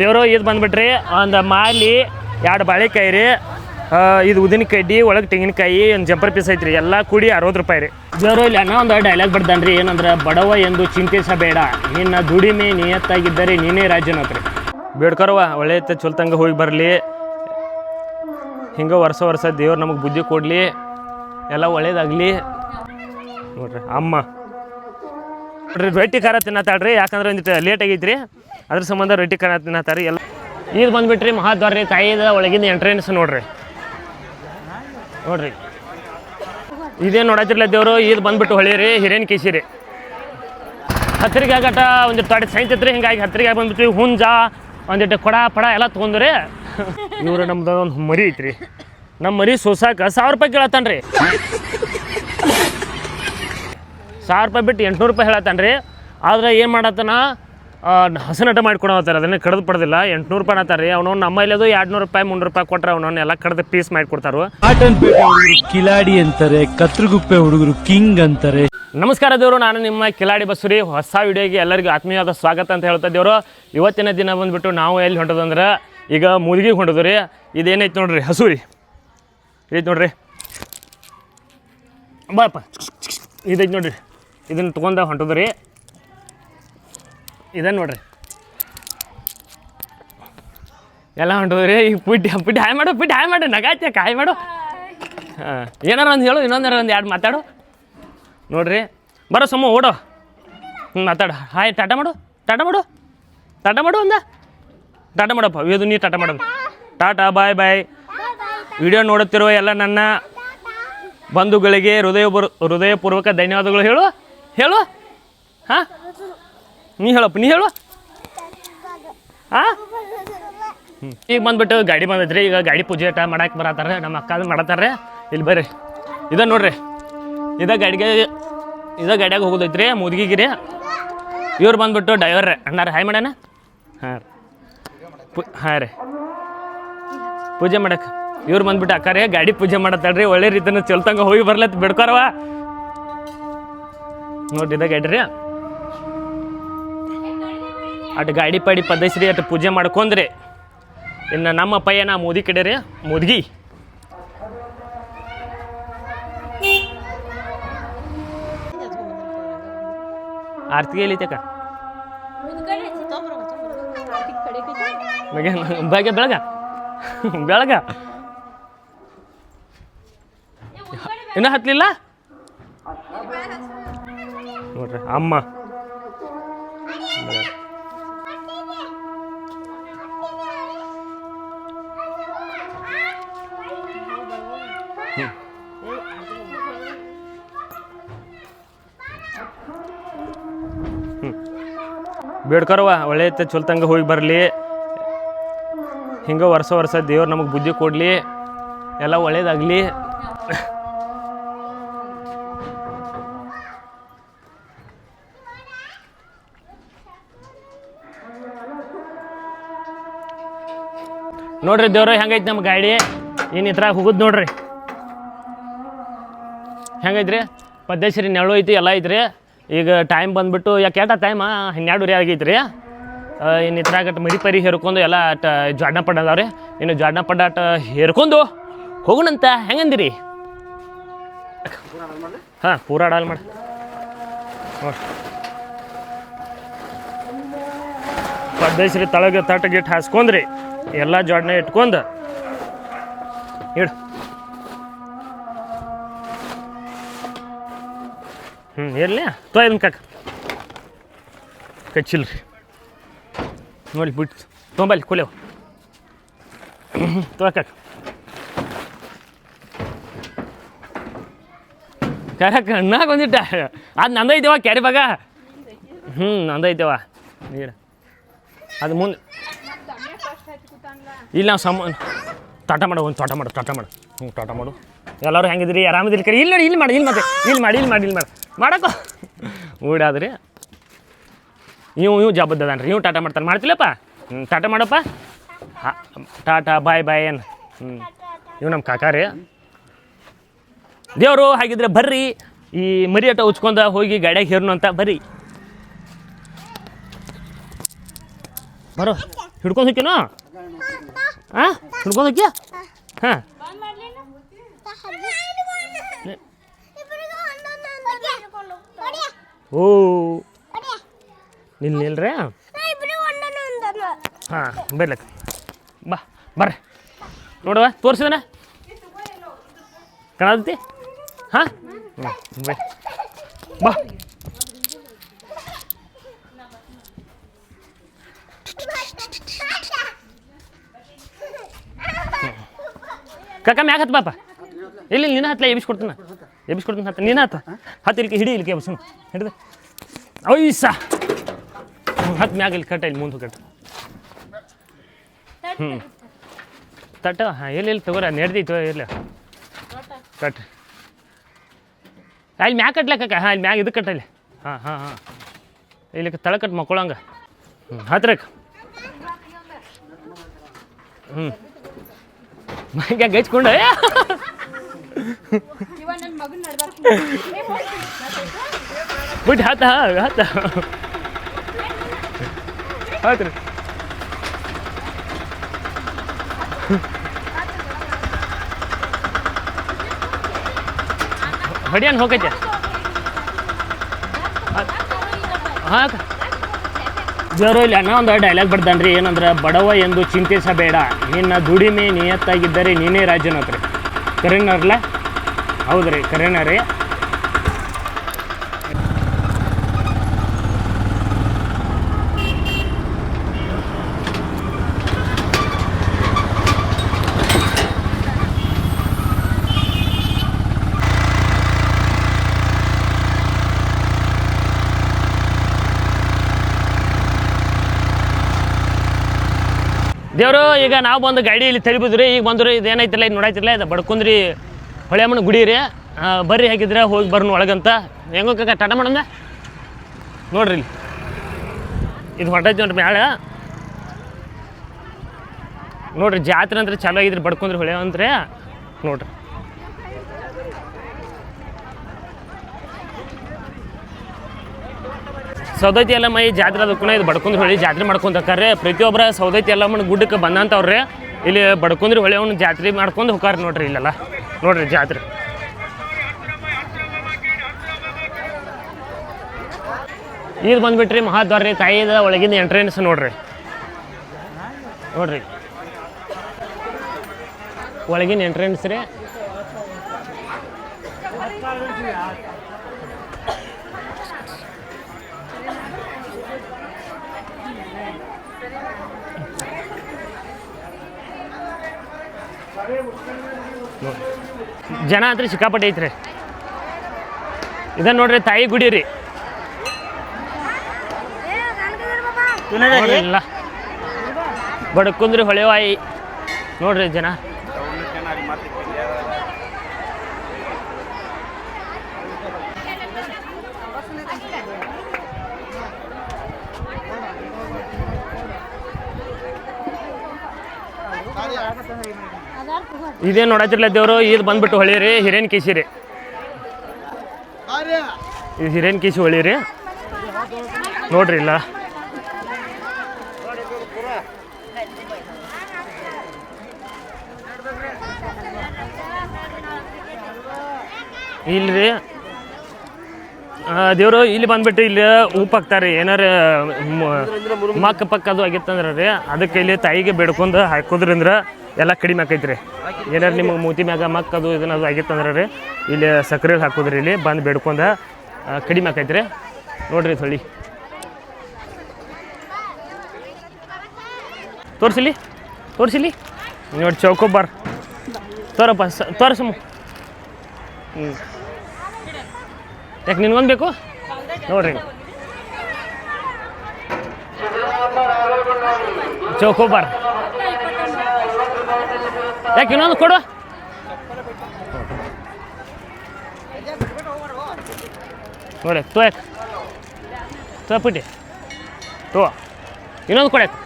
ದೇವರು ಇದು ಬಂದುಬಿಟ್ರಿ ಒಂದು ಮಾಲಿ 2 ಬಾಳೆಕಾಯಿ ರೀ, ಇದು ಉದಿನ ಕಡ್ಡಿ ಒಳಗೆ ತೆಂಗಿನಕಾಯಿ ಒಂದು ಜಂಪರ್ ಪೀಸ್ ಐತ್ರಿ, ಎಲ್ಲ ಕೂಡಿ 60 ರೂಪಾಯಿ ರೀ. ದೇವರು ಇಲ್ಲಿ ಅನ್ನೋ ಒಂದು ಡೈಲಾಗ್ ಬರ್ದಾನೆ ರೀ, ಏನಂದ್ರೆ ಬಡವ ಎಂದು ಚಿಂತಿಸಬೇಡ, ನಿನ್ನ ದುಡಿಮೆ ನಿಯತ್ತಾಗಿದ್ದರೆ ನೀನೇ ರಾಜ್ಯನತ್ರಿ. ಬೇಡ್ಕೊರವ ಒಳ್ಳೆಯ ಚೊಲ್ತಂಗೆ ಹೋಗಿ ಬರಲಿ, ಹಿಂಗೆ ವರ್ಷ ದೇವ್ರು ನಮಗೆ ಬುದ್ಧಿ ಕೊಡಲಿ, ಎಲ್ಲ ಒಳ್ಳೇದಾಗಲಿ. ನೋಡ್ರಿ ಅಮ್ಮ ನೋಡ್ರಿ ರೊಟ್ಟಿ ಖಾರ ತಿನ್ನತ್ತಾಳ್ರಿ, ಯಾಕಂದ್ರೆ ಒಂದಿಟ್ಟು ಲೇಟ್ ಆಗೈತ್ರಿ, ಅದ್ರ ಸಂಬಂಧ ರೊಟ್ಟಿ ಖಾರ ತಿನ್ನತ್ತಾರಿ. ಎಲ್ಲ ಇದು ಬಂದುಬಿಟ್ರಿ ಮಹಾದ್ವಾರ ರೀ, ತಾಯಿದ ಒಳಗಿಂದ ಎಂಟ್ರೆನ್ಸ್ ನೋಡ್ರಿ. ಇದೇನು ನೋಡತ್ತಿರ್ಲ ದೇವರು, ಇದು ಬಂದುಬಿಟ್ಟು ಹೊಳಿ ರೀ, ಹಿರೇನ್ ಕಿಸಿ ರೀ. ಹತ್ತಿರಿಗೆ ಆಗಟ ಒಂದಿಟ್ಟು ತೊಡೆ ಸೈಂತೈತ್ರಿ, ಹಿಂಗಾಗಿ ಹತ್ತಿರಿಗೆ ಬಂದ್ಬಿಟ್ರಿ. ಹುಂಜ ಒಂದಿಟ್ಟು ಕೊಡ ಪಡ ಎಲ್ಲ ತೊಗೊಂಡ್ರಿ. ಇವ್ರು ನಮ್ದು ಒಂದು ಮರಿ ಐತ್ರಿ, ನಮ್ಮ ಮರಿ ಸೋಸಾಕ 1000 ರೂಪಾಯಿ ಕೇಳತ್ತಾನ ರೀ. 1000 ರೂಪಾಯಿ ಬಿಟ್ಟು 800 ರೂಪಾಯಿ ಹೇಳತ್ತಾನ ರೀ. ಆದ್ರೆ ಏನು ಮಾಡತ್ತಾನ, ಹಸನಟ ಮಾಡ್ಕೊಡತ್ತಾರ, ಅದನ್ನೇ ಕಡ್ದು ಪಡೆದಿಲ್ಲ. 800 ರೂಪಾಯಿ ಅನ್ನತ್ತಾರ ರೀ. ಅವನು ನಮ್ಮಲ್ಲಿ ಅದು 200 ರೂಪಾಯಿ 300 ರೂಪಾಯಿ ಕೊಟ್ಟರೆ ಅವನನ್ನೆಲ್ಲ ಕಡ್ದು ಪೀಸ್ ಮಾಡಿಕೊಡ್ತಾರು. ಕಾಟನ್ಪೇಟೆ ಹುಡುಗರು ಕಿಲಾಡಿ ಅಂತಾರೆ, ಕತ್ರಗುಪ್ಪೆ ಹುಡುಗರು ಕಿಂಗ್ ಅಂತಾರೆ. ನಮಸ್ಕಾರ ದೇವರು, ನಾನು ನಿಮ್ಮ ಕಿಲಾಡಿ ಬಸ್ಸುರಿ. ಹೊಸ ವಿಡಿಯೋಗೆ ಎಲ್ಲರಿಗೂ ಆತ್ಮೀಯವಾದ ಸ್ವಾಗತ ಅಂತ ಹೇಳ್ತಾ ದೇವರು. ಇವತ್ತಿನ ದಿನ ಬಂದುಬಿಟ್ಟು ನಾವು ಎಲ್ಲಿ ಹೊಂಟೋದಂದ್ರೆ ಈಗ ಮುದುಗಿಗೆ ಹೊಂಟೋದು ರೀ. ಇದೇನೈತೆ ನೋಡ್ರಿ, ಹಸು ರೀ ಇದೈತೆ ನೋಡ್ರಿ, ಬಾಪ ಇದೈತೆ ನೋಡ್ರಿ, ಇದನ್ನು ತೊಗೊಂಡ ಹೊಂಟೋದು ರೀ. ಇದನ್ನು ನೋಡ್ರಿ ಎಲ್ಲ ಹೊಂಟೋದ್ರಿ. ಈಗ ಪುಟ್ಟಿ ಹಾಯ್ ಮಾಡು ನಗಾಯ್ತಿ ಹಾಯ್ ಮಾಡು. ಹಾಂ ಏನಾರ ಒಂದು ಹೇಳು, ಇನ್ನೊಂದಾರ ಒಂದು 2 ಮಾತಾಡು ನೋಡ್ರಿ. ಬರೋ ಸಮ ಓಡೋ, ಮಾತಾಡು, ಹಾಯ್ ಟಾಟಾ ಮಾಡು ಒಂದ ಟಾಟಾ ಮಾಡಪ್ಪ. ಇದು ನೀ ಟಾಟಾ ಮಾಡೋದು, ಟಾಟಾ ಬಾಯ್ ಬಾಯ್. ವಿಡಿಯೋ ನೋಡುತ್ತಿರುವ ಎಲ್ಲ ನನ್ನ ಬಂಧುಗಳಿಗೆ ಹೃದಯಪೂರ್ವಕ ಧನ್ಯವಾದಗಳು ಹೇಳು. ಹಾಂ ನೀ ಹೇಳು. ಹಾಂ ಈಗ ಬಂದುಬಿಟ್ಟು ಗಾಡಿ ಬಂದೈತ್ರಿ. ಈಗ ಗಾಡಿ ಪೂಜೆ ಮಾಡಕ್ಕೆ ಬರತ್ತಾರೆ, ನಮ್ಮ ಅಕ್ಕ ಮಾಡತ್ತಾರೆ. ಇಲ್ಲಿ ಬರ್ರಿ, ಇದನ್ನು ನೋಡ್ರಿ, ಇದ ಗಾಡಿಯಾಗ ಹೋಗೋದೈತ್ರಿ ಮುದುಗಿಗೆ ರೀ. ಇವ್ರು ಬಂದುಬಿಟ್ಟು ಡ್ರೈವರ್ ರೀ, ಅಣ್ಣಾರ ಹಾಯ್ ಮಾಡ್ಯಾನ. ಹಾಂ ರೀ ಪೂಜೆ ಮಾಡಕ್ಕೆ ಇವ್ರು ಬಂದುಬಿಟ್ಟು ಅಕ್ಕಾರೆ ಗಾಡಿ ಪೂಜೆ ಮಾಡತ್ತಾಳ್ರಿ. ಒಳ್ಳೆ ರೀತಿನ ಚಲ್ತಂಗೆ ಹೋಗಿ ಬರ್ಲತ್ತ ಬಿಡ್ಕೊರವ. ನೋಡ್ರಿ ಇದ ಗಾಡಿ ರೀ, ಅಟ್ ಗಾಡಿ ಪಾಡಿ ಪದ್ದಸ್ರಿ ಅಟ್ ಪೂಜೆ ಮಾಡ್ಕೊಂಡ್ರಿ. ಇನ್ನು ನಮ್ಮ ಪಯ್ಯನ ಮೋದಿ ಕಡೆ ರೀ, ಮುದ್ಗಿ ಆರ್ತಿಗೆ ಎಲ್ಲಿತಕ್ಕ ಬೆಳಗ ಇನ್ನೂ ಹತ್ತಲಿಲ್ಲ ನೋಡ್ರಿ ಅಮ್ಮ. ಬೇಡ್ಕೊರವ ಒಳ್ಳೆಯ ಚೊಲ್ತಂಗೆ ಹೋಗಿ ಬರಲಿ, ಹಿಂಗೆ ವರ್ಷ ದೇವ್ರು ನಮಗೆ ಬುದ್ಧಿ ಕೊಡಲಿ, ಎಲ್ಲ ಒಳ್ಳೇದಾಗಲಿ. ನೋಡ್ರಿ ದೇವ್ರ ಹೆಂಗೈತಿ ನಮ್ಮ ಗಾಡಿ, ಏನು ಈ ಥರ ಹೋಗುದು ನೋಡ್ರಿ ಹೆಂಗೈತ್ರಿ. ಪದ್ದೇಶ್ವರಿ ನೆರಳು ಐತಿ, ಎಲ್ಲ ಐತ್ರಿ. ಈಗ ಟೈಮ್ ಬಂದುಬಿಟ್ಟು ಯಾಕೆ ಟೈಮ 12 ಆಗೈತೆ ರೀ. ಇನ್ನು ಈ ಥರ ಮರಿ ಪರಿ ಹೇರ್ಕೊಂಡು ಎಲ್ಲ ಜಾಡ್ನ ಪಡ್ಡ ಅದಾವ್ರಿ. ಇನ್ನು ಜಾಡ್ನ ಪಡ್ಡ ಹೇರ್ಕೊಂಡು ಹೋಗೋಣಂತ, ಹೆಂಗಂದಿರಿ? ಹಾಂ ಪೂರ ಡಾಲ್ ಮಾಡಿ ಪದ್ದೇಶ್ವರಿ ತಳಗೆ ತಟ್ಟ ಗಿಟ್ಟು ಹಾಸ್ಕೊಂಡ್ರಿ, ಎಲ್ಲ ಜಾಡ್ನ ಇಟ್ಕೊಂಡು ಇಡು. ಇರಲಿ ಇದನ್ನ ಕಚ್ಚಿಲ್ರಿ ನೋಡಿ ಬಿಟ್ಟು ತೊಂಬಲ್ಲಿ ಕೊಲೆವು ಕಾಕ ಕಣ್ಣಾಗ ಒಂದಿಟ್ಟ ಅದು ನಂದೈತೇವ ಕ್ಯಾರಿ ಬಾಗ. ನಂದೈತೇವ ನೀರು ಅದು ಮುಂದೆ ಇಲ್ಲಿ ನಾವು ಟಾಟಾ ಮಾಡು, ಒಂದು ಟಾಟಾ ಮಾಡು. ಟಾಟಾ ಮಾಡು. ಎಲ್ಲರೂ ಹೆಂಗಿದ್ರಿ, ಆರಾಮಿದ್ರಿ ಕರಿ? ಇಲ್ಲಿ ನೋಡಿ, ಇಲ್ಲಿ ಮಾಡಿ ಮಾಡಕ್ಕೋ ಓಡಾದ್ರಿ. ಇವು ಜಬ್ಬದ್ದದಾನ್ರಿ, ಇವು ಟಾಟಾ ಮಾಡ್ತಾನೆ. ಮಾಡ್ತಿಲ್ಲಪ್ಪ, ಟಾಟಾ ಮಾಡಪ್ಪ. ಟಾಟಾ ಬಾಯ್ ಬಾಯ್. ಏನು ಇವು ನಮ್ಮ ಕಾಕ ರೀ. ದೇವರು ಹಾಗಿದ್ರೆ ಬರ್ರಿ, ಈ ಮರಿ ಆಟ ಉಚ್ಕೊಂಡ ಹೋಗಿ ಗಾಡಿಯಾಗ ಹೇರ್ನು ಅಂತ ಬರ್ರಿ. ಬರೋ ಹಿಡ್ಕೊಂಡು ಹೋಗ್ಯನೋ ಹಾಂ ಹಿಡ್ಕೊಂಡು ಹೋಗ್ಯ ಹಾಂ ಓ ನಿಲ್ರಿ ಹಾಂ ಬರ್ಲಕ್ಕ ಬರ್ರಿ ನೋಡುವ ತೋರಿಸಿದನ ಕಾಣತಿ ಹಾಂ ಬೈ ಬಾ ಕಾಕ ಮ್ಯಾಗ ಹತ್ತು ಬಾಪ ಇಲ್ಲಿ ನಿನ್ನ ಹತ್ತಲ ಎಬ್ಬಿಸ್ಕೊಡ್ತೀನಿ ಹತ್ತ ನೀನು ಹತ್ತು ಇಲ್ಲಿಗೆ ಹಿಡಿ ಇಲ್ಲಿಗೆ ಎಬ್ಬಿಸು ಹಿಡಿದು ಐಸ ಹತ್ತು ಮ್ಯಾಗ ಇಲ್ಲಿ ಕಟ್ಟ ಇಲ್ಲಿ ಮುಂದೆ ಕಟ್ಟ ತಟ್ಟ ಹಾಂ ಎಲ್ಲಿ ತಗೋರ ನೆಡ್ದೈತು ಇಲ್ಲ ಕಟ್ ಅಲ್ಲಿ ಮ್ಯಾಗ ಕಟ್ಲಕ್ಕ ಹಾಂ ಇಲ್ಲಿ ಮ್ಯಾಗ ಇದು ಕಟ್ಟಲ್ಲಿ ಹಾಂ ಇಲ್ಲಿ ತಳ ಕಟ್ಟು ಮಕ್ಕೊಳಂಗೆ ಹತ್ರಕ್ಕೆ ಮೈಗೆ ಗಚ್ಕೊಂಡ ಬಿಟ್ಟು ಹತ್ತ ಹತ್ರಿ ಹೊಡಿಯನ್ ಹೋಗೈತೆ ಹಾಂ ಜೋರು ಇಲ್ಲ ಅನ್ನೋ ಒಂದು ಡೈಲಾಗ್ ಬರ್ದಾನ್ರಿ ಏನಂದ್ರೆ ಬಡವ ಎಂದು ಚಿಂತಿಸಬೇಡ ನಿನ್ನ ದುಡಿಮೆ ನಿಯತ್ತಾಗಿದ್ದರೆ ನೀನೇ ರಾಜನತ್ರಿ ಕರೆನರ್ಲ ಹೌದ್ರಿ ಕರೆನರಿ ದೇವರು ಈಗ ನಾವು ಬಂದು ಗಾಡಿ ಇಲ್ಲಿ ತರಿಬಿದ್ರಿ ಈಗ ಬಂದ್ರಿ ಇದು ಏನೈತಿಲ್ಲ ಇದು ನೋಡಾಯ್ತಿಲ್ಲ ಇದು ಬಡ್ಕೊಂಡ್ರಿ ಹೊಳೆಯಮ್ಮನ ಗುಡಿ ರೀ ಬರ್ರಿ ಹಾಕಿದ್ರೆ ಹೋಗಿ ಬರ್ನ ಒಳಗಂತ ಹೆಂಗೋ ಕಾಕ ಟಾಟಾ ಮಾಡಂದ ನೋಡ್ರಿ ಇಲ್ಲಿ ಇದು ಹೊಟ್ಟೈತಿ ನೋಡ್ರಿ ಮ್ಯಾಳ ನೋಡ್ರಿ ಜಾತ್ರೆ ಅಂದ್ರೆ ಚಾಲು ಆಗಿದ್ರಿ ಬಡ್ಕೊಂಡ್ರಿ ಹೊಳೆ ಅಂತ್ರಿ ನೋಡ್ರಿ ಸೌದತ್ತಿ ಎಲ್ಲಮ್ಮ ಈ ಜಾತ್ರೆ ಅದಕ್ಕೂ ಇದು ಬಡ್ಕೊಂಡ್ರಿ ಹೊಳಿ ಜಾತ್ರೆ ಮಾಡ್ಕೊಂತಾರೆ ಪ್ರತಿಯೊಬ್ಬರ ಸೌದತ್ತಿ ಎಲ್ಲಮ್ಮನ ಗುಡ್ಡಕ್ಕೆ ಬಂದಂಥವ್ರೆ ಇಲ್ಲಿ ಬಡ್ಕೊಂಡ್ರಿ ಹೊಳೆ ಅವ್ನ ಜಾತ್ರೆ ಮಾಡ್ಕೊಂಡು ಹೋಗಾರ ನೋಡ್ರಿ ಇಲ್ಲೆಲ್ಲ ನೋಡ್ರಿ ಜಾತ್ರೆ ಇದು ಬಂದ್ಬಿಟ್ರಿ ಮಹಾದ್ವಾರ ರೀ ತಾಯಿದ ಒಳಗಿಂದ ಎಂಟ್ರೆನ್ಸ್ ನೋಡ್ರಿ ಒಳಗಿನ ಎಂಟ್ರೆನ್ಸ್ ರೀ ಜನ ಅಂದ್ರೆ ಸಿಕ್ಕಾಪಟ್ಟೆ ಐತ್ರಿ ಇದನ್ನ ನೋಡ್ರಿ ತಾಯಿ ಗುಡಿ ರೀ ಇಲ್ಲ ಬಡ್ಕುಂದ್ರಿ ಹೊಳೆವಾಯಿ ನೋಡ್ರಿ ಜನ ಇದೇನು ನೋಡತ್ತಿರ್ಲ ದೇವರು ಇದು ಬಂದ್ಬಿಟ್ಟು ಹೊಳಿ ರೀ ಹಿರೇನ್ ಕೇಸಿ ರೀ ಇದು ಹಿರೇನ್ ಕೇಸಿ ಹೊಳಿ ರೀ ನೋಡ್ರಿ ಇಲ್ಲ ಇಲ್ರಿ ದೇವರು ಇಲ್ಲಿ ಬಂದ್ಬಿಟ್ಟು ಇಲ್ಲಿ ಉಪ್ಪು ಹಾಕ್ತಾರೆ ಏನಾರ ಮಕ್ಕ ಪಕ್ಕ ಅದು ಆಗಿತ್ತಂದ್ರೆ ರೀ ಅದಕ್ಕೆ ಇಲ್ಲಿ ತಾಯಿಗೆ ಬೇಡ್ಕೊಂಡು ಹಾಕೋದ್ರಿಂದ ಎಲ್ಲ ಕಡಿಮೆ ಆಕೈತ್ರಿ ಏನಾರು ನಿಮಗೆ ಮೂತಿ ಮ್ಯಾಗ ಮಕ್ಕ ಅದು ಇದನ್ನ ಅದು ಆಗಿತ್ತಂದ್ರೆ ರೀ ಇಲ್ಲಿ ಸಕ್ಕರೆ ಹಾಕೋದ್ರಿ ಇಲ್ಲಿ ಬಂದು ಬೇಡ್ಕೊಂಡು ಕಡಿಮೆ ಆಕೈತ್ರಿ ನೋಡ್ರಿ ಹೊಳಿ ತೋರಿಸಿಲಿ ನೋಡಿ ಚೌಕೊಬ್ಬಾರ್ ತೋರಪ್ಪ ತೋರಿಸಮ್ಮ ಯಾಕೆ ನಿನ್ಗೊಂದು ಬೇಕು ನೋಡ್ರಿ ಚೌಕೋಬಾರ್ ಯಾಕೆ ಇನ್ನೊಂದು ಕೊಡು ನೋಡಿ ಯಾಕೆ ತೋಪಿಟ್ಟಿ ಇನ್ನೊಂದು ಕೊಡಕ್ಕೆ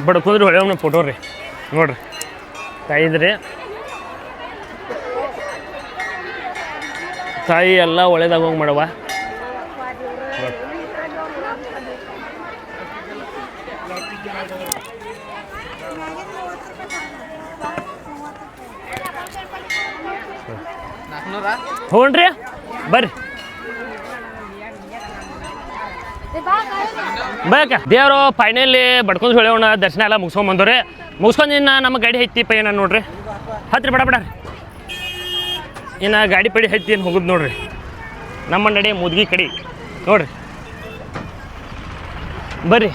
ಬಡ್ಕೊಂಡ್ರಿ ಹೊಳೆ ಅವನ ಫೋಟೋ ರೀ ನೋಡ್ರಿ ತಾಯಿದ್ರಿ ತಾಯಿ ಎಲ್ಲ ಒಳ್ಳೇದಾಗ ಹೋಗಿ ಮಾಡವ. ಹ್ಞೂ ರೀ ಬರ್ರಿ ಬೇಕಾ ದೇವರು ಫೈನಲಿ ಬಡ್ಕೊಂಡು ಹೊಳೆಯೋಣ ದರ್ಶನ ಎಲ್ಲ ಮುಗಿಸ್ಕೊಂಬಂದವ್ರಿ. ಮುಗಿಸ್ಕೊಂಡು ಇನ್ನು ನಮ್ಮ ಗಾಡಿ ಹೈತಿಪ್ಪ ಏನ ನೋಡ್ರಿ ಹತ್ರಿ ಬಡ ಬಡ ಇನ್ನು ಗಾಡಿ ಪಡಿ ಹತ್ತಿ ಏನು ಹೋಗುದು ನೋಡ್ರಿ ನಮ್ಮ ನಡೆ ಮುದ್ಗಿ ಕಡೆ ನೋಡ್ರಿ ಬರ್ರಿ.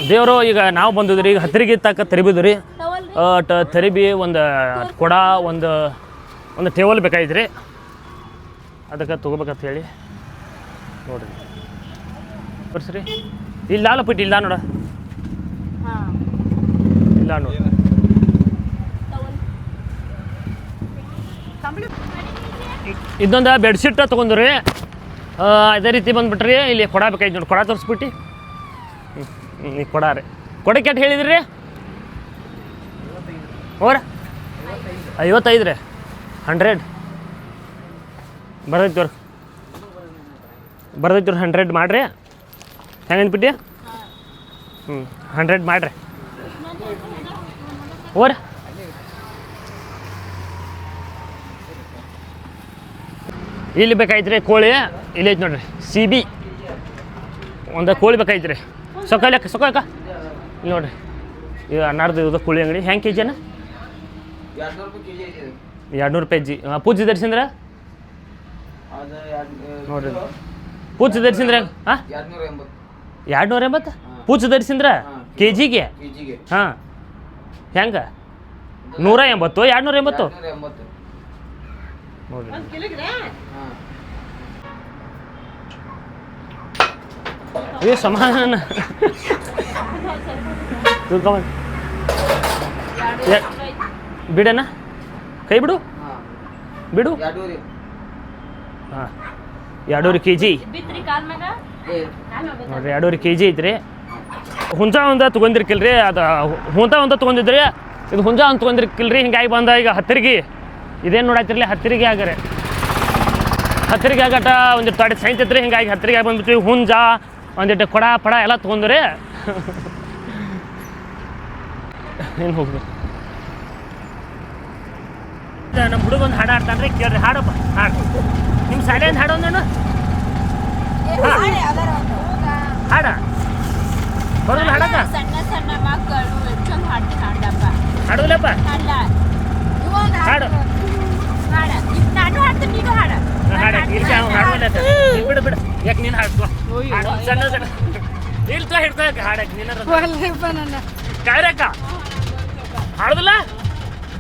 ದೇವರು ಈಗ ನಾವು ಬಂದಿದ್ರಿ ಈಗ ಹತ್ತಿರಿಗೆ ತಕ್ಕ ತರಿಬಿದ್ದು ರೀ ತರಿಬಿ ಒಂದು ಕೊಡ ಒಂದು ಟೇಬಲ್ ಬೇಕಾಗಿದ್ರಿ ಅದಕ್ಕೆ ತೊಗೋಬೇಕಂತ ಹೇಳಿ ನೋಡ್ರಿ ಬರ್ಸ್ರಿ. ಇಲ್ಲ ಪುಟ್ಟಿ ಇಲ್ಲ ನೋಡ ಇಲ್ಲ ನೋಡಿ ಇದೊಂದು ಬೆಡ್ಶೀಟ್ ತೊಗೊಂಡ್ರಿ ಅದೇ ರೀತಿ ಬಂದ್ಬಿಟ್ರಿ ಇಲ್ಲಿ ಕೊಡ ಬೇಕಾಯ್ತು ನೋಡಿ ಕೊಡ ತೋರಿಸ್ಬಿಟ್ಟು ಈ ಕೊಡ ರೀ ಕೊಡಕ್ಕೆ ಎಷ್ಟು ಹೇಳಿದ್ರಿ ರೀ ಹೋರ 55 ರೀ 100 ಬರ್ತೈತಿ ಅವ್ರು 100 ಮಾಡಿರಿ ಹೆಂಗೆ ಅಂದ್ಬಿಟ್ಟು 100 ಮಾಡಿರಿ ಹೋರ ಇಲ್ಲಿ ಬೇಕಾಯ್ತು ಕೋಳಿ ಇಲ್ಲಿ ಐತೆ ನೋಡ್ರಿ CB ಒಂದು ಕೋಳಿ ಬೇಕಾಯ್ತು ರೀ ಸೊಕ್ಕ ಇಲ್ಲಿ ನೋಡ್ರಿ ಇದು ಅನ್ನಾರ್ದು ಇದು ಕೋಳಿ ಅಂಗಡಿ ಹೆಂಗೆ ಕೆ ಜಿ ಅಣ್ಣ 200 ರೂಪಾಯಿ ಜಿ ಪೂಜೆ ಧರಿಸಿದ್ರೆ ನೋಡ್ರಿ ಪೂಜೆ ಧರಿಸಿದ್ರೆ ಹಾಂ 280 ಪೂಜೆ ಧರಿಸಿದ್ರೆ ಕೆ ಜಿಗೆ ಹಾಂ ಹೆಂಗೆ 180 280 ನೋಡ್ರಿ ये समान ಬಿಡಣ್ಣ ಕೈ ಬಿಡು ಬಿಡು ಹಾಂ 200 kg ನೋಡ್ರಿ 200 kg ಐತ್ರಿ. ಹುಂಜ ಒಂದು ತೊಗೊಂಡಿರ್ಕಿಲ್ರಿ ಅದು ಹುಂತ ಒಂದು ತೊಗೊಂಡಿದ್ರಿ ಇದು ಹುಂಜ ಒಂದು ತೊಗೊಂಡಿರ್ಕಿಲ್ರಿ ಹಿಂಗಾಗಿ ಬಂದ ಈಗ ಹತ್ತಿರಿಗೆ ಇದೇನು ನೋಡಾತಿರ್ಲಿ ಹತ್ತಿರಿಗೆ ಆಗರೆ ಹತ್ತಿರಿಗೆ ಆಗಟ ಒಂದಿಟ್ಟು ತೊಡೆ ಸೈಂತೈತ್ರಿ ಹಿಂಗಾಗಿ ಹತ್ತಿರಿಗೆ ಆಗಿ ಬಂದ್ಬಿಟ್ಟು ಹುಂಜ ಒಂದಿಟ್ಟು ಕೊಡ ಪಡ ಎಲ್ಲ ತೊಗೊಂಡ್ರಿ ಏನು ಹೋಗ್ಬೇಕು ನಮ್ಮ ಹುಡುಗ ಒಂದು ಹಾಡು ಆಡ್ತಾನ್ರಿ ಕೇಳ್ರಿ ಹಾಡಪ್ಪ ಹಾಡು ನಿಮ್ಮ ಶಾಲೆಯಿಂದ ಹಾಡು ಒಂದೇನು ಹಾಡ ಬರೋದಿಲ್ಲ ಹಾಡಕ್ಕ ಸಣ್ಣ ಮಕ್ಕಳು ಎಷ್ಟೊಂದು ಹಾಡ್ತಾರಪ್ಪ ಹಾಡೋದಿಲ್ಲಪ್ಪ ಹಾಡು ನಾನು ಹಾಡ್ತೀನಿ ನೀನು ಹಾಡ ಹಾಡ ಇಲ್ಲಿ ಹಾಡೋಲ್ಲ ಬಿಡು ಬಿಡು ಯಾಕೆ ನೀನು ಹಾಡ್ಕೋ ಸಣ್ಣ ಸಣ್ಣ ಇಲ್ತ ಹಿಡ್ಕೋ ಹಾಡಕ್ಕೆ ನೀನು ಕಾಯ್ರಕ್ಕ ಹಾಡುದಿಲ್ಲ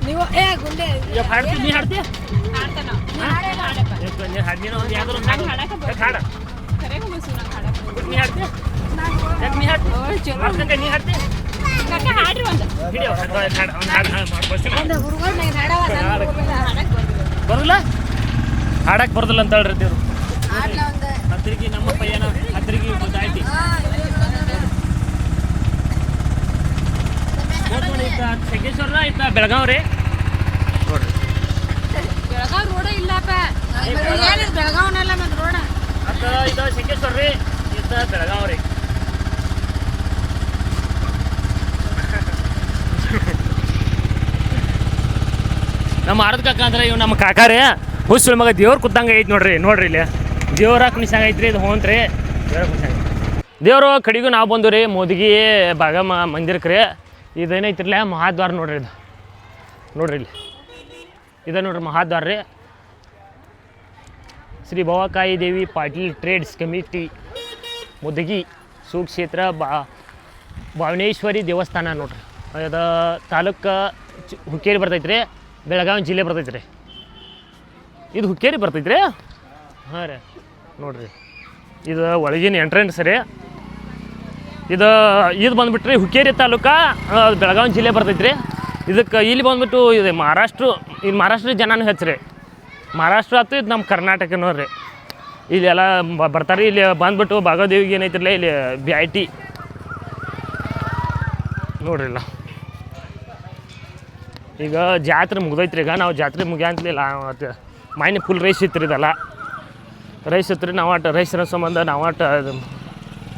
ನೀವು ಗುಂಡೆ ಹಾಡ್ತೀನಿ ನೀ ಹಾಡ್ತೀಯ ಹಾಡ್ತಾನ ನೀನು ಒಂದು ಯಾವ್ದಾರು ಹಾಡ ನೀ ಹಾಡ್ತೀಯ ಯಾಕೆ ನೀ ಹಾಡ್ತೀಯ ನೀ ಹಾಡ್ತೀಯ ಹಾಡ್ರಿ ಒಂದು ಹಿಡಿಯೋ ಬರೋದಿಲ್ಲ ಹಾಡಕ್ಕೆ ಬರೋದಿಲ್ಲ ಅಂತ ಹೇಳ್ರಿ ದೇವ್ರು ಹತ್ತಿರಿಗೆ ನಮ್ಮ ಪಯ್ಯನ ಹತ್ತಿರಿಗೆ ಆಯ್ತಿ ಶಂಕೇಶ್ವರ ಇತ್ತ ಬೆಳಗಾವ್ ರೀ ನೋಡ್ರಿ ಬೆಳಗಾವ್ ರೋಡ ಇಲ್ಲಪ್ಪ ಬೆಳಗಾವ್ನಲ್ಲ ಮತ್ತೆ ರೋಡ ಅತ್ತ ಇದು ಶಂಕೇಶ್ವರ ರೀ ಇತ್ತ ಬೆಳಗಾವ್ ರೀ ನಮ್ಮ ಆರದ ಕಾಕ ಅಂದ್ರೆ ಇವ್ ನಮ್ಮ ಕಾಕಾರಿ ಹುಸ್ಸುಳ ಮಗ ದೇವ್ರು ಕೂತಂಗೆ ಐತಿ ನೋಡ್ರಿ ಇಲ್ಲಿ ದೇವ್ರ ಕುಣಿಸಂಗ ಐತ್ರಿ ಇದು ಹೋಂತ್ರಿ ದೇವ್ರ ಕುಣಿಸಂಗ ದೇವರು ಕಡೆಗೂ ನಾವು ಬಂದು ರೀ ಮೋದಿಗೆ ಭಾಗಮ್ಮ ಮಂದಿರಕ್ಕೆ ರೀ ಇದೇನೈತಿರ್ಲ ಮಹಾದ್ವಾರ ನೋಡ್ರಿ ಇದು ನೋಡ್ರಿ ಇಲ್ಲಿ ಇದು ನೋಡ್ರಿ ಮಹಾದ್ವಾರ ರೀ ಶ್ರೀ ಭವಕಾಯಿ ದೇವಿ ಪಾಟೀಲ್ ಟ್ರೇಡ್ಸ್ ಕಮಿಟಿ ಮುದಗಿ ಸುಕ್ಷೇತ್ರ ಭಾವನೇಶ್ವರಿ ದೇವಸ್ಥಾನ ನೋಡ್ರಿ ಅದು ತಾಲೂಕು ಹುಕ್ಕೇರಿ ಬರ್ತೈತೆ ರೀ ಬೆಳಗಾವಿ ಜಿಲ್ಲೆ ಬರ್ತೈತೆ ರೀ ಇದು ಹುಕ್ಕೇರಿ ಬರ್ತೈತೆ ರೀ ಹಾಂ ರೀ ನೋಡಿರಿ ಇದು ಒಳಗಿನ ಎಂಟ್ರೆನ್ಸ್ ರೀ ಇದು ಬಂದುಬಿಟ್ರಿ ಹುಕ್ಕೇರಿ ತಾಲೂಕು ಬೆಳಗಾವಿ ಜಿಲ್ಲೆ ಬರ್ತೈತೆ ರೀ ಇದಕ್ಕೆ ಇಲ್ಲಿ ಬಂದುಬಿಟ್ಟು ಇದು ಮಹಾರಾಷ್ಟ್ರ ಜನನೂ ಹೆಚ್ಚು ರೀ ಮಹಾರಾಷ್ಟ್ರ ಆಯ್ತು ಇದು ನಮ್ಮ ಕರ್ನಾಟಕ ನೋಡ್ರಿ ಇಲ್ಲೆಲ್ಲ ಬರ್ತಾರೆ ಇಲ್ಲಿ ಬಂದುಬಿಟ್ಟು ಭಾಗದೇವಿಗೆ ಏನೈತಿರಲ್ಲ ಇಲ್ಲಿ BIT ನೋಡ್ರಿಲ್ಲ ಈಗ ಜಾತ್ರೆ ಮುಗ್ದೈತ್ರಿ. ಈಗ ನಾವು ಜಾತ್ರೆ ಮುಗಿಯಂತಲಿಲ್ಲ ಮತ್ತು ಮಾಯ್ನೆ ಫುಲ್ ರೈಸ್ ಇತ್ತು ಇದೆಲ್ಲ ರೈಸ್ ಇತ್ತು ರೀ. ನಾವು ಅಟ್ಟು ರೈಸಿನ ಸಂಬಂಧ ನಾವು ಅಟ್ಟು ಅದು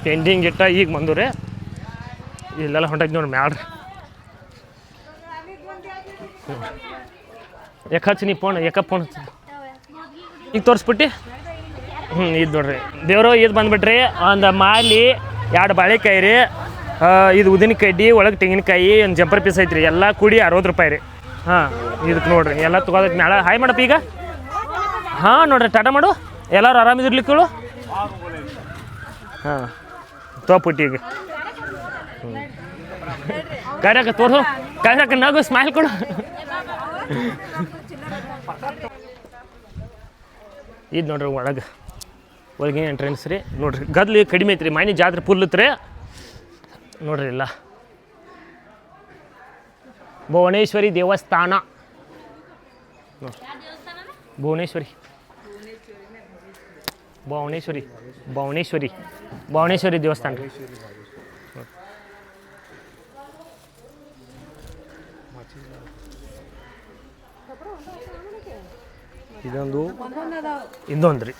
ಪೆಂಡಿಂಗ್ ಇಟ್ಟ ಈಗ ಬಂದು ರೀ. ಇಲ್ಲೆಲ್ಲ ಹೊಂಟೈತಿ ನೋಡಿ ಮ್ಯಾಡ್ರಿ. ಯಾಕೆ ಹಚ್ಚಿ ನೀ ಫೋನ್ ಫೋನ್ ಈಗ ತೋರಿಸ್ಬಿಟ್ಟು ಇದು ನೋಡ್ರಿ ದೇವರು ಇದು ಬಂದುಬಿಟ್ರಿ. ಒಂದು ಮಾಲಿ 2 ಬಾಳೆಕಾಯಿ ರೀ, ಇದು ಉದಿನ ಕಡ್ಡಿ ಒಳಗೆ ತೆಂಗಿನಕಾಯಿ, ಒಂದು ಜಂಪರ್ ಪೀಸ್ ಐತ್ರಿ. ಎಲ್ಲ ಕೂಡಿ 60 ರೂಪಾಯಿ ರೀ. ಹಾಂ ಇದಕ್ಕೆ ನೋಡ್ರಿ ಎಲ್ಲ ತೊಗೋದಕ್ಕೆ ಮ್ಯಾಲ ಹಾಯ್ ಮಾಡಪ್ಪ ಈಗ. ಹಾಂ ನೋಡ್ರಿ ಟಾಟಾ ಮಾಡು, ಎಲ್ಲರೂ ಆರಾಮಿದಿರ್ಲಿಕ್ಕಳು. ಹಾಂ ತೊಗೊಬಿಟ್ಟು ಈಗ ಕರ್ಯಾಕ ತೋರು ಕರ್ಯಾಕ ನಗು ಸ್ಮೈಲ್ ಕೊಡು. ಇದು ನೋಡ್ರಿ ಒಳಗಿನ ಎಂಟ್ರೆನ್ಸ್ ರೀ. ನೋಡ್ರಿ ಗದ್ಲಿ ಕಡಿಮೆ ಐತ್ರಿ. ಮಾಯ್ನಿ ಜಾತ್ರೆ ಫುಲ್ ಇತ್ತು ರೀ. ನೋಡ್ರಿ ಇಲ್ಲ ಭುವನೇಶ್ವರಿ ದೇವಸ್ಥಾನ ನೋಡ್ರಿ. ಭುವನೇಶ್ವರಿ ದೇವಸ್ಥಾನ ರೀ. ಇದೊಂದು ರೀ.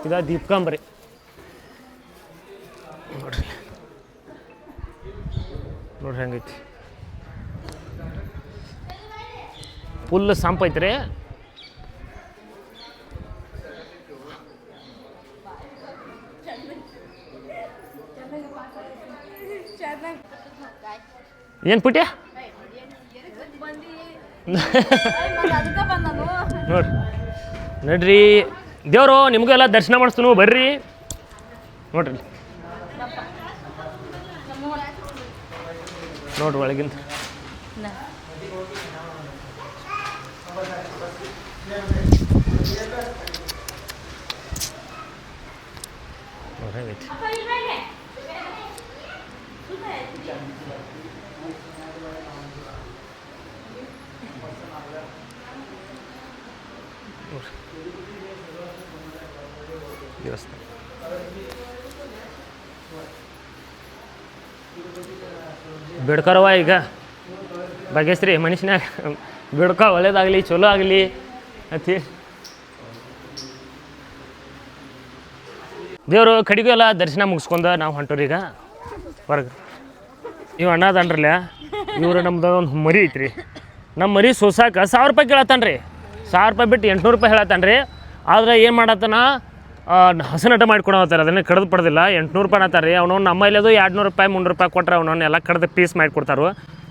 ಇದಾದ ದೀಪ್ಕಾಂಬರಿ ನೋಡ್ರಿ. ನೋಡ್ರಿ ಹೆಂಗೈತಿ ಫುಲ್ ಸಂಪ್ ಐತ್ರಿ. ಏನು ಪುಟ್ಯ ನೋಡ್ರಿ ದೇವರು ನಿಮಗೆಲ್ಲ ದರ್ಶನ ಮಾಡಿಸ್ತು ಬರ್ರಿ. ನೋಡ್ರಿ ನೋಡ್ರಿ ಒಳಗಿಂದ ನೋಡ್ರಿ ದೇವಸ್ಥಾನ. ಬೇಡ್ಕೊರವ ಈಗ ಬಗೆಸ್ರಿ ಮನುಷ್ಯನಾಗ ಬೇಡ್ಕೊ ಒಳ್ಳೇದಾಗಲಿ ಚಲೋ ಆಗಲಿ ಅತಿ ದೇವರು ಕಡೆಗೂ ಎಲ್ಲ ದರ್ಶನ ಮುಗಿಸ್ಕೊಂಡು ನಾವು ಹೊಂಟೋರಿ ಈಗ ಹೊರಗೆ. ಇವು ಅಣ್ಣದನ್ರಲ್ಲ ಇವರು ನಮ್ದು ಒಂದು ಮರಿ ಐತ್ರಿ. ನಮ್ಮ ಮರಿ ಸೋಸಾಕ 1000 ರೂಪಾಯಿ ಕೇಳತ್ತಾನ ರೀ. 1000 ರೂಪಾಯಿ ಬಿಟ್ಟು 800 ರೂಪಾಯಿ ಹೇಳತ್ತಾನ ರೀ. ಆದ್ರೆ ಏನು ಮಾಡತ್ತಾನ ಹಸನಟ ಮಾಡ್ಕೊಡತ್ತಾರ. ಅದನ್ನೇ ಕಡ್ದು ಪಡೆದಿಲ್ಲ. 800 ರೂಪಾಯಿ ಅನ್ನತ್ತಾರ ರೀ. ಅವನವ್ನು ನಮ್ಮಲ್ಲಿ ಅದು 200 ರೂಪಾಯಿ 300 ರೂಪಾಯಿ ಕೊಟ್ಟರೆ ಅವನವ್ನು ಎಲ್ಲ ಕಡ್ದು ಪೀಸ್ ಮಾಡಿಕೊಡ್ತಾರು.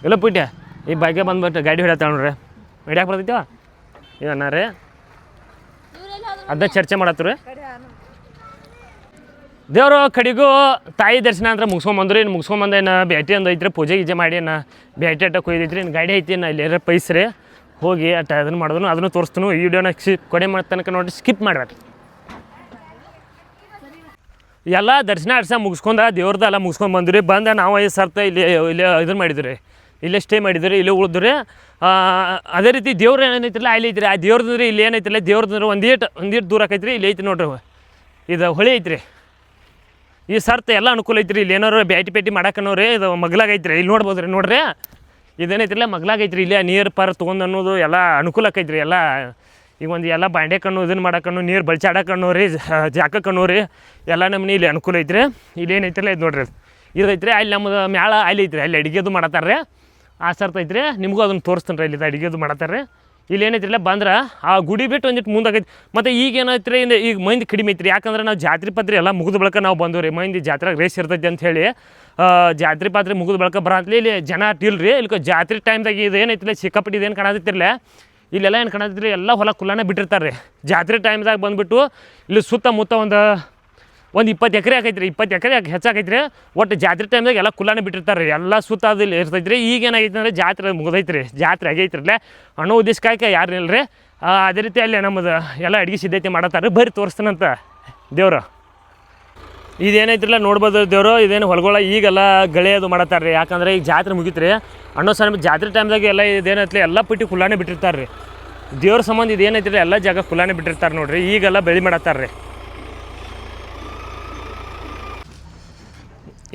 ಎಲ್ಲ ಪುಟ್ಯ ಈ ಬಗ್ಗೆ ಬಂದ್ಬಿಟ್ಟು ಗಾಡಿ ಹೊಡ್ಯಾತ ನೋಡ್ರಿ. ಹಿಡ್ಯಾಕೆ ಬರ್ತೈತಿವ ಇವನ್ನ ರೀ. ಅದನ್ನ ಚರ್ಚೆ ಮಾಡತ್ರು ರೀ. ದೇವರು ಕಡೆಗೂ ತಾಯಿ ದರ್ಶನ ಅಂದ್ರೆ ಮುಗಿಸ್ಕೊಂಬಂದ್ರಿ. ಇನ್ನು ಮುಗಿಸ್ಕೊಂಬಂದೇನು ಭೇಟಿ ಒಂದು ಐತ್ರಿ. ಪೂಜೆ ಗೀಜೆ ಮಾಡಿ ಭೇಟಿ ಅಟ್ಟ ಕೊಯ್ದೈತ್ರಿ. ಇನ್ನು ಗಾಡಿ ಐತಿ ನಾ ಇಲ್ಲಿ ಪೈಸ್ರಿ ಹೋಗಿ ಅಟ್ಟ ಅದನ್ನು ಮಾಡಿದ್ರು ಅದನ್ನು ತೋರಿಸ್ತೀನಿ. ಈ ವಿಡಿಯೋನ ಕೊನೆ ಮಾಡೋ ತನಕ ನೋಡಿ ಸ್ಕಿಪ್ ಮಾಡ್ಬೇಡ್ರಿ. ಎಲ್ಲ ದರ್ಶನ ಮುಗಿಸ್ಕೊಂಡ ದೇವ್ರದ್ದೆಲ್ಲ ಮುಗಿಸ್ಕೊಂಡು ಬಂದ್ರಿ. ಬಂದು ನಾವು 5 ಸರ್ತ ಇಲ್ಲೇ ಇದನ್ನು ಮಾಡಿದ್ರಿ. ಇಲ್ಲೇ ಸ್ಟೇ ಮಾಡಿದ್ರಿ. ಇಲ್ಲೇ ಉಳಿದ್ರಿ. ಅದೇ ರೀತಿ ದೇವ್ರು ಏನೈತಿಲ್ಲ ಅಲ್ಲಿ ಐತ್ರಿ. ಆ ದೇವ್ರದ್ರಿ ಇಲ್ಲಿ ಏನೈತಿಲ್ಲ ದೇವ್ರದ್ರೆ ಒಂದೀಟ್ ದೂರ ಆಕೈತ್ರಿ. ಇಲ್ಲಿ ಐತಿ ನೋಡ್ರಿ. ಇದು ಹೊಳೆ ಐತ್ರಿ. ಈ ಸರ್ತ ಎಲ್ಲ ಅನುಕೂಲ ಐತ್ರಿ. ಇಲ್ಲಿ ಏನಾರು ಬ್ಯಾಟಿ ಮಾಡಕ್ಕನೋರಿ ಇದು ಮಗ್ಲಾಗೈತ್ರಿ. ಇಲ್ಲಿ ನೋಡ್ಬೋದು ರೀ. ನೋಡ್ರಿ ಇದೇನೈತಿಲ್ಲ ಮಗ್ಲಾಗೈತ್ರಿ. ಇಲ್ಲೇ ನೀರು ತೊಗೊಂಡು ಅನ್ನೋದು ಎಲ್ಲ ಅನುಕೂಲ ಆಕೈತ್ರಿ. ಎಲ್ಲ ಈಗ ಒಂದು ಎಲ್ಲ ಬಾಂಡೆಕಣ್ಣು ಇದನ್ನು ಮಾಡಕ್ಕಣ್ಣು ನೀರು ಬಳ್ಚಾಡಕ್ಕಣ್ಣು ರೀ ಜಾಕಕ್ಕಣ್ಣು ರೀ ಎಲ್ಲ ನಮ್ಮನೆ ಇಲ್ಲಿ ಅನುಕೂಲ ಐತ್ರಿ. ಇಲ್ಲಿ ಏನೈತಿಲ್ಲ ಇದು ನೋಡ್ರಿ ಇದು ಐತ್ರಿ. ಅಲ್ಲಿ ನಮ್ಮದು ಮ್ಯಾಳ ಅಲ್ಲಿ ಐತ್ರಿ. ಅಲ್ಲಿ ಅಡುಗೆದು ಮಾಡತ್ತಾರ ರೀ. ಆ ಸರ್ತ ಐತ್ರಿ. ನಿಮಗೂ ಅದನ್ನು ತೋರಿಸ್ತಾನೆ ರೀ. ಇಲ್ಲಿ ಅಡುಗೆದು ಮಾಡತ್ತಾರ ರೀ. ಇಲ್ಲಿ ಏನೈತಿಲ್ಲ ಬಂದ್ರೆ ಆ ಗುಡಿ ಬಿಟ್ಟು ಒಂದಿಟ್ಟು ಮುಂದಾಗೈತಿ. ಮತ್ತು ಈಗ ಏನೈತ್ರಿ ಈಗ ಮಂದಿ ಕಡಿಮೆ ಐತ್ರಿ. ಯಾಕಂದ್ರೆ ನಾವು ಜಾತ್ರೆ ಪಾತ್ರೆ ಎಲ್ಲ ಮುಗಿದ ಬಳಿಕ ನಾವು ಬಂದು ರೀ. ಮಂದಿ ಜಾತ್ರೆಗೆ ರೇಸ್ ಇರ್ತೈತಿ ಅಂತ ಹೇಳಿ ಜಾತ್ರೆ ಪಾತ್ರೆ ಮುಗಿದ ಬಳಿಕ ಬರತ್ಲಿ ಇಲ್ಲಿ ಜನ ಇಲ್ರಿ. ಇಲ್ಲಿ ಜಾತ್ರೆ ಟೈಮ್ದಾಗ ಇದು ಏನೈತಿಲ್ಲ ಸಿಕ್ಕಾಪಟ್ಟಿ ಇದೇನು ಕಾಣತಿರ್ಲೆ ಇಲ್ಲೆಲ್ಲ ಏನು ಕಾಣತಿದ್ರಿ ಎಲ್ಲ ಹೊಲ ಕುಲ್ಲಾನೇ ಬಿಟ್ಟಿರ್ತಾರೆ ರೀ. ಜಾತ್ರೆ ಟೈಮ್ದಾಗ ಬಂದುಬಿಟ್ಟು ಇಲ್ಲಿ ಸುತ್ತಮುತ್ತ ಒಂದು 20 ಎಕರೆ ಆಕೈತ್ರಿ. 20 ಎಕರೆ ಹೆಚ್ಚಾಕೈತ್ರಿ. ಒಟ್ಟು ಜಾತ್ರೆ ಟೈಮ್ದಾಗ ಎಲ್ಲ ಕುಲ್ಲಾನೇ ಬಿಟ್ಟಿರ್ತಾರೆ ರೀ. ಎಲ್ಲ ಸುತ್ತ ಅದಿಲ್ಲಿ ಇರ್ತೈತ್ರಿ. ಈಗ ಏನಾಗೈತೆ ಅಂದರೆ ಜಾತ್ರೆ ಮುಗಿದೈತ್ರಿ. ಜಾತ್ರೆ ಆಗೈತ್ರಿಲ್ಲೇ ಅನ್ನೋ ಉದ್ದೇಶಕ್ಕೆ ಯಾರು ಇಲ್ಲರಿ. ಅದೇ ರೀತಿ ಅಲ್ಲಿ ನಮ್ಮದು ಎಲ್ಲ ಅಡುಗೆ ಸಿದ್ಧತೆ ಮಾಡತ್ತಾರೆ. ಬರ್ರಿ ತೋರಿಸ್ತಾನಂತ ದೇವ್ರು. ಇದೇನೈತಿಲ್ಲ ನೋಡ್ಬೋದು ದೇವರು. ಇದೇನು ಹೊಲಗಳ ಈಗೆಲ್ಲ ಗಳೆಯೋದು ಮಾಡತ್ತಾರೆ ರೀ. ಯಾಕಂದರೆ ಈಗ ಜಾತ್ರೆ ಮುಗಿತ್ರಿ ಅನ್ನೋ ಸಲ ಜಾತ್ರೆ ಟೈಮ್ದಾಗ ಎಲ್ಲ ಇದೇನೈತ್ಲಿ ಎಲ್ಲ ಪಟ್ಟಿ ಕುಲ್ಲಾನೇ ಬಿಟ್ಟಿರ್ತಾರೆ ರೀ. ದೇವ್ರ ಸಂಬಂಧ ಇದೇನೈತಿಲ್ಲ ಎಲ್ಲ ಜಾಗ ಕುಲ್ಲಾನೇ ಬಿಟ್ಟಿರ್ತಾರೆ ನೋಡ್ರಿ. ಈಗೆಲ್ಲ ಬೆಳೆ ಮಾಡತ್ತಾರೆ ರೀ.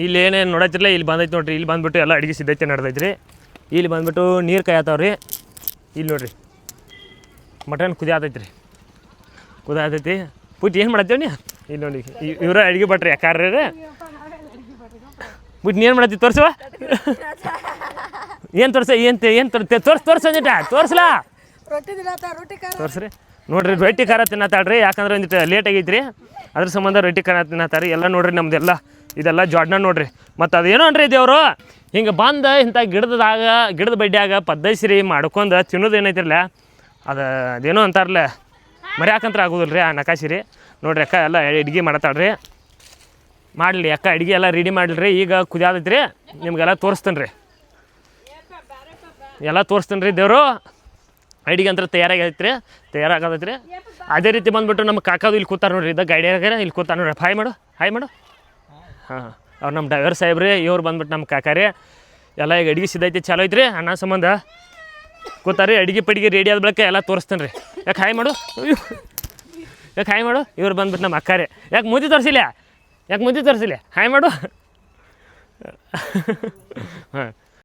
ಇಲ್ಲಿ ಏನೇನು ನೋಡತ್ತಿರಲ್ಲ ಇಲ್ಲಿ ಬಂದೈತೆ ನೋಡ್ರಿ. ಇಲ್ಲಿ ಬಂದ್ಬಿಟ್ಟು ಎಲ್ಲ ಅಡುಗೆ ಸಿದ್ಧತೆ ನಡೆದೈತ್ರಿ. ಇಲ್ಲಿ ಬಂದ್ಬಿಟ್ಟು ನೀರು ಕಾಯತ್ತವ್ರಿ. ಇಲ್ಲಿ ನೋಡ್ರಿ ಮಟನ್ ಕುದಿಯಾತೈತಿ ರೀ, ಕುದಿಯಾತೈತಿ. ಪುಟ್ ಏನು ಮಾಡತ್ತೇವ್ ನೀ? ಇಲ್ಲಿ ನೋಡಿ ಇವರ ಅಡುಗೆ ಭಟ್ರಿ ಯಾಕಾರ್ರಿ ಪುಟ್ ನೀ ಏನು ಮಾಡತ್ತಿ ತೋರ್ಸುವ? ಏನು ತೋರ್ಸ ಏನು ತೋರ್ಸಂದಿಟ ತೋರ್ಸಲಾ ತೋರ್ಸ್ರಿ. ನೋಡ್ರಿ ರೊಟ್ಟಿ ಖಾರ ತಿನ್ನತ್ತಾಳ್ರಿ, ಯಾಕಂದ್ರೆ ಒಂದಿಟ್ಟು ಲೇಟ್ ಆಗೈತ್ರಿ, ಅದ್ರ ಸಂಬಂಧ ರೊಟ್ಟಿ ಖಾರ ತಿನ್ನತ್ತಾರಿ. ಎಲ್ಲ ನೋಡ್ರಿ ನಮ್ದೆಲ್ಲ ಇದೆಲ್ಲ ಜಾಡ್ನ ನೋಡ್ರಿ. ಮತ್ತು ಅದೇನೋ ಅನ್ರಿ ದೇವರು ಹಿಂಗೆ ಬಂದು ಇಂಥ ಗಿಡದ ಬಡ್ಡಿಯಾಗ ಪದ್ದೈಸ್ರಿ ಮಾಡ್ಕೊಂಡು ತಿನ್ನೋದು ಏನೈತಿರಲ್ಲ ಅದೇನೋ ಅಂತಾರಲ್ಲ ಮರ್ಯಾಕಂತ್ರ ಆಗೋದಿಲ್ಲ ರೀ ಆ ನಕಾಶಿ ರೀ. ನೋಡ್ರಿ ಅಕ್ಕ ಎಲ್ಲ ಅಡುಗೆ ಮಾಡತ್ತಾಳ್ರಿ. ಮಾಡಲಿ ಅಕ್ಕ ಅಡುಗೆ ಎಲ್ಲ ರೆಡಿ ಮಾಡಿಲ್ರಿ. ಈಗ ಕುದಿಯಾದೈತಿ ರೀ, ನಿಮ್ಗೆಲ್ಲ ತೋರಿಸ್ತೇನೆ ರೀ, ಎಲ್ಲ ತೋರಿಸ್ತೇನೆ ರೀ. ದೇವರು ಅಡುಗೆ ಅಂತ ತಯಾರಾಗತೈತಿ ರೀ. ಅದೇ ರೀತಿ ಬಂದುಬಿಟ್ಟು ನಮ್ಮ ಕಾಕಾದು ಇಲ್ಲಿ ಕೂತಾರ ನೋಡ್ರಿ, ಇದ್ದ ಗಾಡಿಯಾಗ ಇಲ್ಲಿ ಕೂತಾರ ನೋಡ್ರಿ. ಹಾಯ್ ಮಾಡು ಹಾಂ ಅವ್ರು ನಮ್ಮ ಡ್ರೈವರ್ ಸಾಹೇಬ್ರಿ, ಇವ್ರು ಬಂದ್ಬಿಟ್ಟು ನಮ್ಮ ಕಾಕಾರಿ. ಎಲ್ಲ ಈಗ ಅಡುಗೆ ಸಿದ್ಧೈತಿ ಚಾಲೋ ಐತ್ರಿ. ಅನ್ನ ಸಂಬಂಧ ಕೂತಾರಿ. ಅಡುಗೆ ಪಡಿಗೆ ರೆಡಿ ಆದ ಬಳಿಕ ಎಲ್ಲ ತೋರಿಸ್ತೇನೆ ರೀ. ಯಾಕೆ ಹಾಯ್ ಮಾಡು ಇವ್ರು ಬಂದ್ಬಿಟ್ಟು ನಮ್ಮ ಅಕ್ಕಾರಿ. ಯಾಕೆ ಮುದ್ದೆ ತೋರಿಸಿಲ್ಲ ಹಾಯ್ ಮಾಡು ಹಾಂ